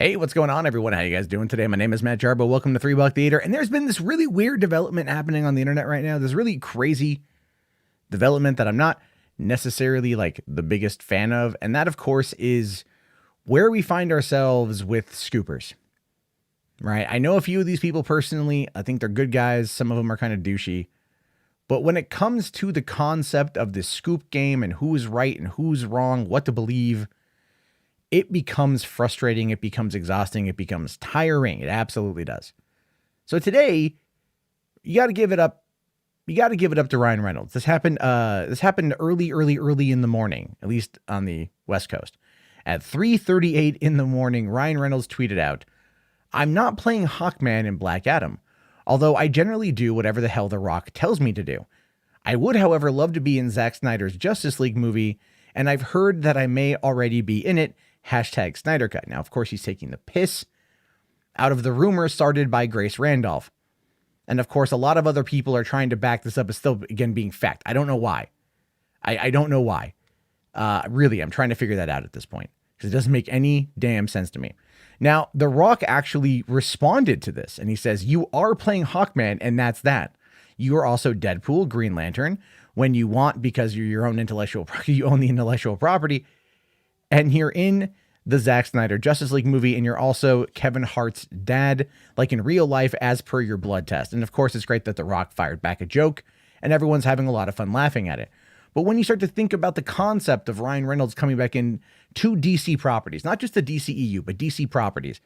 Hey, what's going on, everyone? How you guys doing today? My name is Matt Jarbo. Welcome to 3 Buck Theater. And there's been this really weird development happening on the internet right now. This really crazy development that I'm not necessarily like the biggest fan of. And that, of course, is where we find ourselves with scoopers, right? I know a few of these people personally. I think they're good guys. Some of them are kind of douchey. But when it comes to the concept of the scoop game and who's right and who's wrong, what to believe, it becomes frustrating, it becomes exhausting, it becomes tiring. It absolutely does. So today, you got to give it up. You got to give it up to Ryan Reynolds. This happened early in the morning, at least on the West Coast. At 3:38 in the morning, Ryan Reynolds tweeted out, "I'm not playing Hawkman in Black Adam, although I generally do whatever the hell The Rock tells me to do. I would, however, love to be in Zack Snyder's Justice League movie, and I've heard that I may already be in it. Hashtag Snyder Cut." Now, of course, he's taking the piss out of the rumor started by Grace Randolph. And of course, a lot of other people are trying to back this up as still, again, being fact. I don't know why. I don't know why. Really, I'm trying to figure that out at this point because it doesn't make any damn sense to me. Now, The Rock actually responded to this and he says, "You are playing Hawkman and that's that. You are also Deadpool, Green Lantern, when you want because you're your own intellectual property. You own the intellectual property. And you're in the Zack Snyder Justice League movie, and you're also Kevin Hart's dad, like in real life, as per your blood test." And of course, it's great that The Rock fired back a joke, and everyone's having a lot of fun laughing at it. But when you start to think about the concept of Ryan Reynolds coming back in to DC properties, not just the DCEU, but DC properties,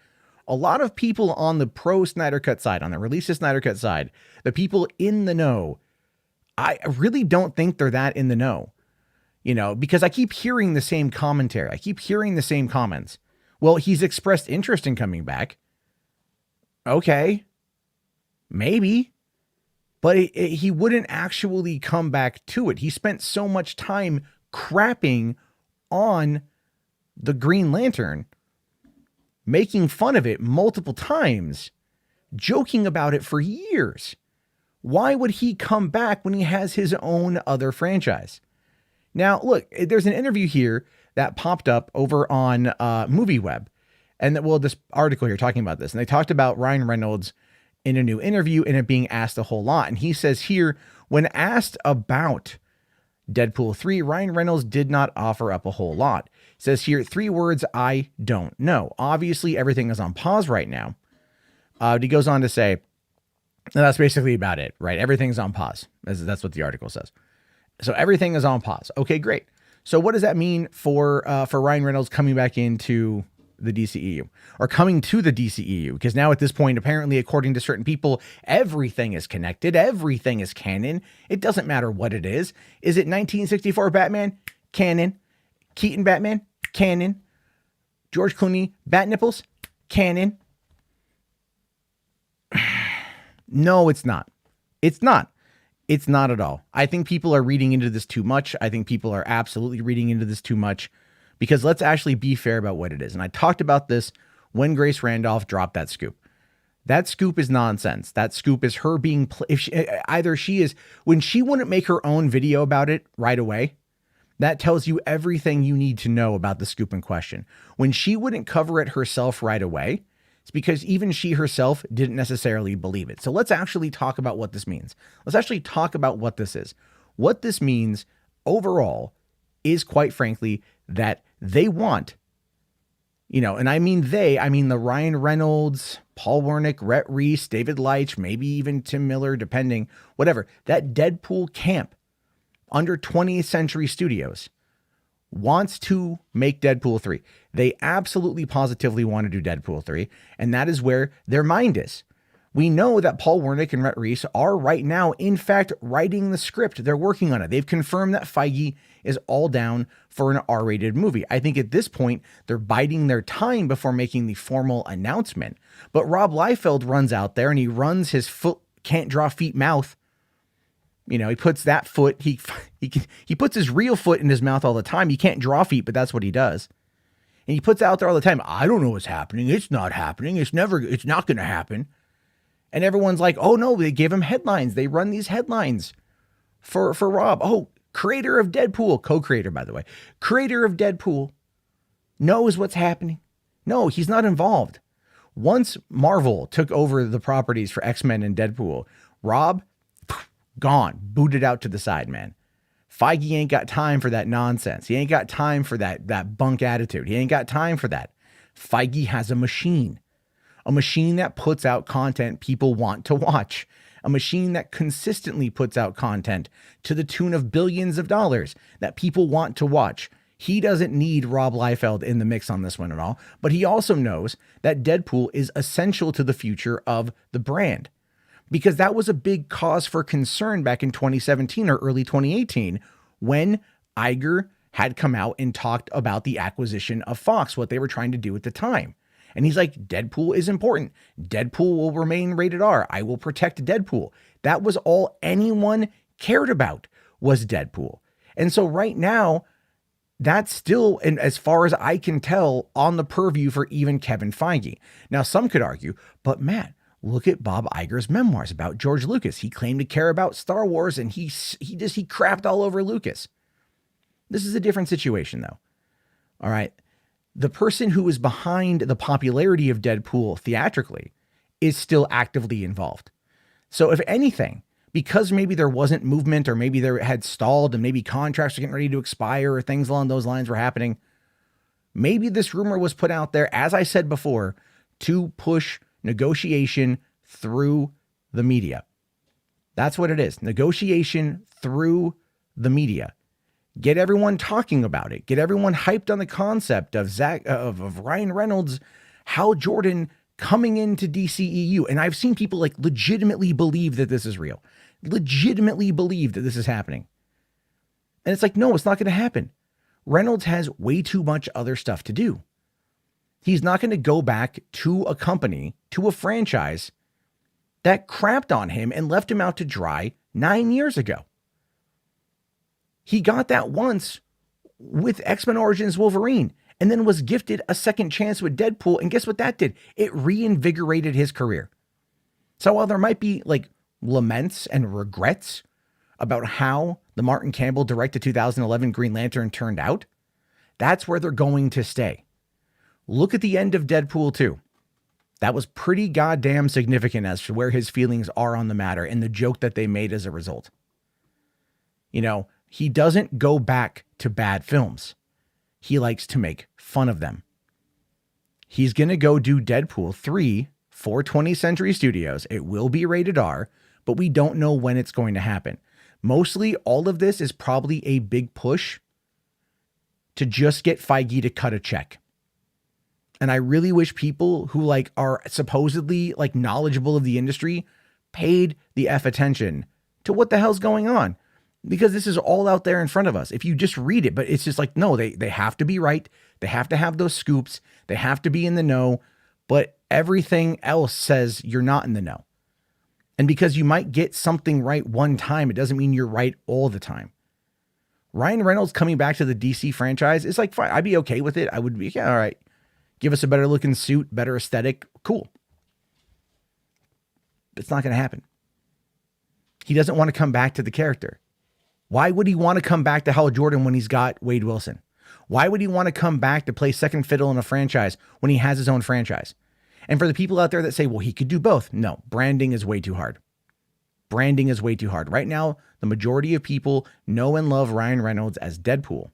a lot of people on the pro Snyder Cut side, on the release of Snyder Cut side, the people in the know, I really don't think they're that in the know. You know, because I keep hearing the same commentary. I keep hearing the same comments. Well, he's expressed interest in coming back. Okay, maybe. But he wouldn't actually come back to it. He spent so much time crapping on the Green Lantern, making fun of it multiple times, joking about it for years. Why would he come back when he has his own other franchise? Now, look, there's an interview here that popped up over on MovieWeb. And this article here talking about this. And they talked about Ryan Reynolds in a new interview and it being asked a whole lot. And he says here, when asked about Deadpool 3, Ryan Reynolds did not offer up a whole lot. He says here, 3 words, "I don't know." Obviously, everything is on pause right now. He goes on to say, and that's basically about it, right? Everything's on pause. That's what the article says. So everything is on pause. Okay, great. So what does that mean for Ryan Reynolds coming back into the DCEU or coming to the DCEU? Because now at this point, apparently, according to certain people, everything is connected. Everything is canon. It doesn't matter what it is. Is it 1964 Batman? Canon. Keaton Batman? Canon. George Clooney? Bat nipples? Canon. No, it's not. It's not. It's not at all. I think people are reading into this too much. I think people are absolutely reading into this too much because let's actually be fair about what it is. And I talked about this when Grace Randolph dropped that scoop. That scoop is nonsense. That scoop is her being, when she wouldn't make her own video about it right away, that tells you everything you need to know about the scoop in question. When she wouldn't cover it herself right away, it's because even she herself didn't necessarily believe it. So let's actually talk about what this means. Let's actually talk about what this is. What this means overall is, quite frankly, that they want, and I mean the Ryan Reynolds, Paul Wernick, Rhett Reese, David Leitch, maybe even Tim Miller, depending, whatever, that Deadpool camp under 20th Century Studios wants to make Deadpool 3. They absolutely positively want to do Deadpool 3, and that is where their mind is. We know that Paul Wernick and Rhett Reese are right now, in fact, writing the script. They're working on it. They've confirmed that Feige is all down for an R-rated movie. I think at this point, they're biding their time before making the formal announcement. But Rob Liefeld runs out there and he runs his foot, can't draw feet mouth. He puts that foot, he puts his real foot in his mouth all the time. He can't draw feet, but that's what he does. And he puts out there all the time, "I don't know what's happening. It's not happening. It's not going to happen." And everyone's like, "Oh no, they give him headlines. They run these headlines for Rob. Oh, creator of Deadpool," co-creator, by the way, creator of Deadpool knows what's happening, No, he's not involved. Once Marvel took over the properties for X-Men and Deadpool, Rob, gone, booted out to the side, man. Feige ain't got time for that nonsense. He ain't got time for that bunk attitude. He ain't got time for that. Feige has a machine that puts out content people want to watch, a machine that consistently puts out content to the tune of billions of dollars that people want to watch. He doesn't need Rob Liefeld in the mix on this one at all, but he also knows that Deadpool is essential to the future of the brand, because that was a big cause for concern back in 2017 or early 2018 when Iger had come out and talked about the acquisition of Fox, what they were trying to do at the time. And he's like, Deadpool is important. Deadpool will remain rated R. I will protect Deadpool. That was all anyone cared about, was Deadpool. And so right now, that's still, and as far as I can tell, on the purview for even Kevin Feige. Now, some could argue, but Matt, look at Bob Iger's memoirs about George Lucas. He claimed to care about Star Wars, and he crapped all over Lucas. This is a different situation, though. All right. The person who is behind the popularity of Deadpool theatrically is still actively involved. So if anything, because maybe there wasn't movement, or maybe there had stalled, and maybe contracts were getting ready to expire, or things along those lines were happening, maybe this rumor was put out there, as I said before, to push negotiation through the media. That's what it is. Negotiation through the media. Get everyone talking about it. Get everyone hyped on the concept of Ryan Reynolds, Hal Jordan coming into DCEU. And I've seen people like legitimately believe that this is real. Legitimately believe that this is happening. And it's like, no, it's not going to happen. Reynolds has way too much other stuff to do. He's not going to go back to a company, to a franchise that crapped on him and left him out to dry 9 years ago. He got that once with X-Men Origins Wolverine, and then was gifted a second chance with Deadpool. And guess what that did? It reinvigorated his career. So while there might be like laments and regrets about how the Martin Campbell directed 2011 Green Lantern turned out, that's where they're going to stay. Look at the end of Deadpool 2. That was pretty goddamn significant as to where his feelings are on the matter and the joke that they made as a result. You know, he doesn't go back to bad films. He likes to make fun of them. He's going to go do Deadpool 3 for 20th Century Studios. It will be rated R, but we don't know when it's going to happen. Mostly all of this is probably a big push to just get Feige to cut a check. And I really wish people who like are supposedly like knowledgeable of the industry paid the F attention to what the hell's going on. Because this is all out there in front of us. If you just read it, but it's just like, no, they have to be right. They have to have those scoops. They have to be in the know. But everything else says you're not in the know. And because you might get something right one time, it doesn't mean you're right all the time. Ryan Reynolds coming back to the DC franchise is like, fine. I'd be okay with it. I would be, yeah, all right. Give us a better looking suit, better aesthetic. Cool. But it's not going to happen. He doesn't want to come back to the character. Why would he want to come back to Hal Jordan when he's got Wade Wilson? Why would he want to come back to play second fiddle in a franchise when he has his own franchise? And for the people out there that say, well, he could do both. No, branding is way too hard. Branding is way too hard. Right now, the majority of people know and love Ryan Reynolds as Deadpool.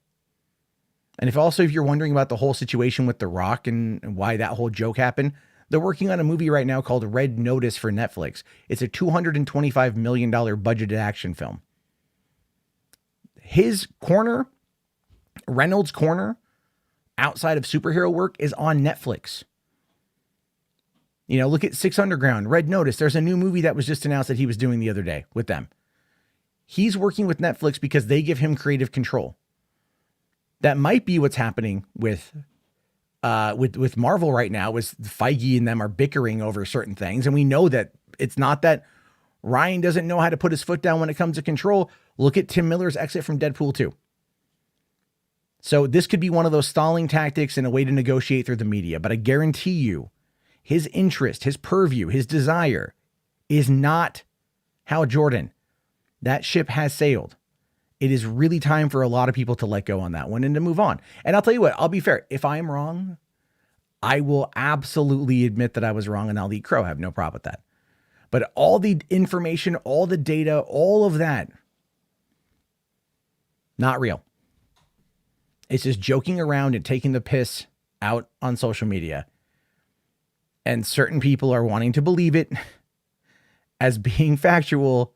And if you're wondering about the whole situation with The Rock and why that whole joke happened, they're working on a movie right now called Red Notice for Netflix. It's a $225 million budgeted action film. His corner, Reynolds' corner, outside of superhero work is on Netflix. You know, look at Six Underground, Red Notice. There's a new movie that was just announced that he was doing the other day with them. He's working with Netflix because they give him creative control. That might be what's happening with Marvel right now, is Feige and them are bickering over certain things. And we know that it's not that Ryan doesn't know how to put his foot down when it comes to control. Look at Tim Miller's exit from Deadpool 2. So this could be one of those stalling tactics and a way to negotiate through the media. But I guarantee you, his interest, his purview, his desire is not Hal Jordan. That ship has sailed. It is really time for a lot of people to let go on that one and to move on. And I'll tell you what, I'll be fair. If I'm wrong, I will absolutely admit that I was wrong and I'll eat crow. I have no problem with that. But all the information, all the data, all of that, not real. It's just joking around and taking the piss out on social media. And certain people are wanting to believe it as being factual,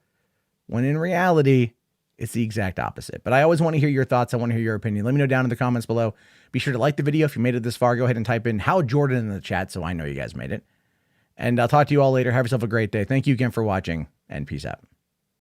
when in reality, it's the exact opposite. But I always want to hear your thoughts. I want to hear your opinion. Let me know down in the comments below. Be sure to like the video. If you made it this far, go ahead and type in How Jordan in the chat so I know you guys made it. And I'll talk to you all later. Have yourself a great day. Thank you again for watching, and peace out.